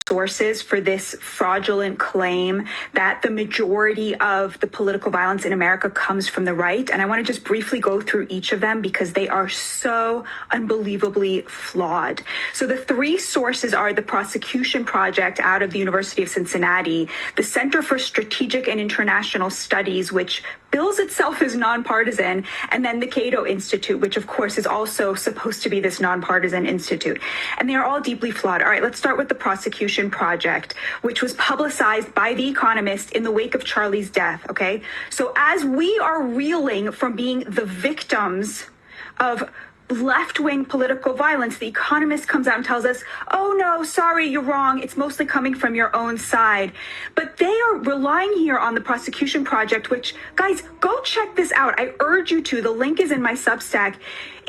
sources for this fraudulent claim that the majority of the political violence in America comes from the right. And I want to just briefly go through each of them because they are so unbelievably flawed. So the three sources are the Prosecution Project out of the University of Cincinnati, the Center for Strategic and International Studies, which bills itself as nonpartisan, and then the CATO Institute, which of course is also supposed to be this nonpartisan institute. And they are all deeply flawed. All right, let's start with the Prosecution Project, which was publicized by The Economist in the wake of Charlie's death, okay? So as we are reeling from being the victims of left-wing political violence, The Economist comes out and tells us, oh no, sorry, you're wrong. It's mostly coming from your own side. But they are relying here on the Prosecution Project, which, guys, go check this out. I urge you to. The link is in my Substack.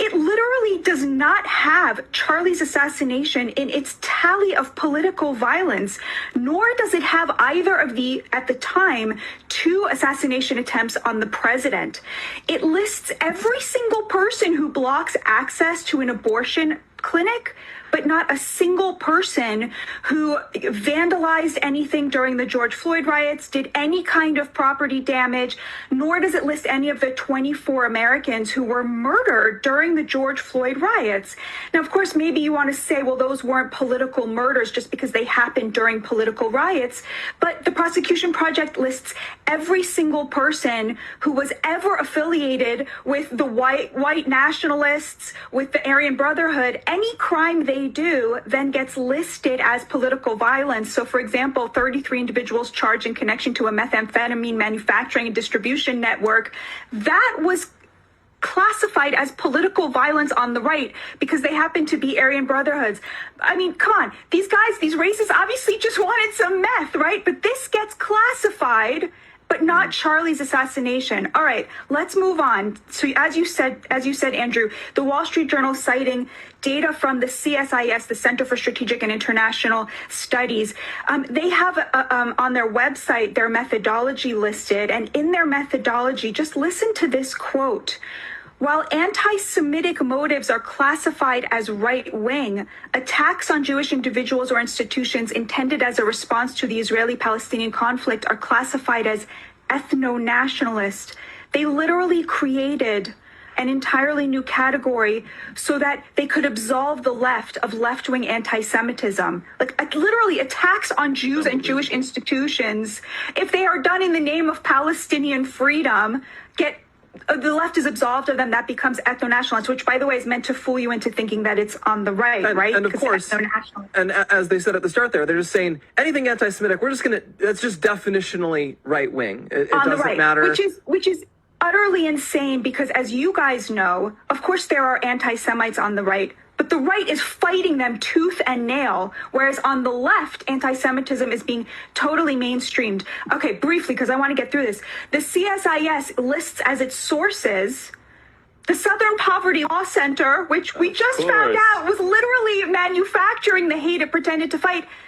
It literally does not have Charlie's assassination in its tally of political violence, nor does it have either of the, at the time, 2 assassination attempts on the president. It lists every single person who blocks access to an abortion clinic, but not a single person who vandalized anything during the George Floyd riots, did any kind of property damage, nor does it list any of the 24 Americans who were murdered during the George Floyd riots. Now, of course, maybe you want to say, well, those weren't political murders just because they happened during political riots, but the Prosecution Project lists every single person who was ever affiliated with the white nationalists, with the Aryan Brotherhood. Any crime they do then gets listed as political violence. So, for example, 33 individuals charged in connection to a methamphetamine manufacturing and distribution network, that was classified as political violence on the right because they happen to be Aryan Brotherhoods. I mean, come on, these guys, these racists obviously just wanted some meth, right? But this gets classified, but not Charlie's assassination. All right, let's move on. So as you said, Andrew, the Wall Street Journal citing data from the CSIS, the Center for Strategic and International Studies, they have on their website their methodology listed. And in their methodology, just listen to this quote. While anti-Semitic motives are classified as right-wing, attacks on Jewish individuals or institutions intended as a response to the Israeli-Palestinian conflict are classified as ethno-nationalist. They literally created an entirely new category so that they could absolve the left of left-wing anti-Semitism. Like literally attacks on Jews and Jewish institutions, if they are done in the name of Palestinian freedom, the left is absolved of them, that becomes ethno-nationalist, which, by the way, is meant to fool you into thinking that it's on the right, right? And of course, and as they said at the start there, they're just saying anything anti-Semitic, that's just definitionally right-wing. It on doesn't the right, matter. Which is utterly insane because, as you guys know, of course there are anti-Semites on the right, but the right is fighting them tooth and nail, whereas on the left, anti-Semitism is being totally mainstreamed. Okay, briefly, because I want to get through this. The CSIS lists as its sources the Southern Poverty Law Center, which we just found out was literally manufacturing the hate it pretended to fight.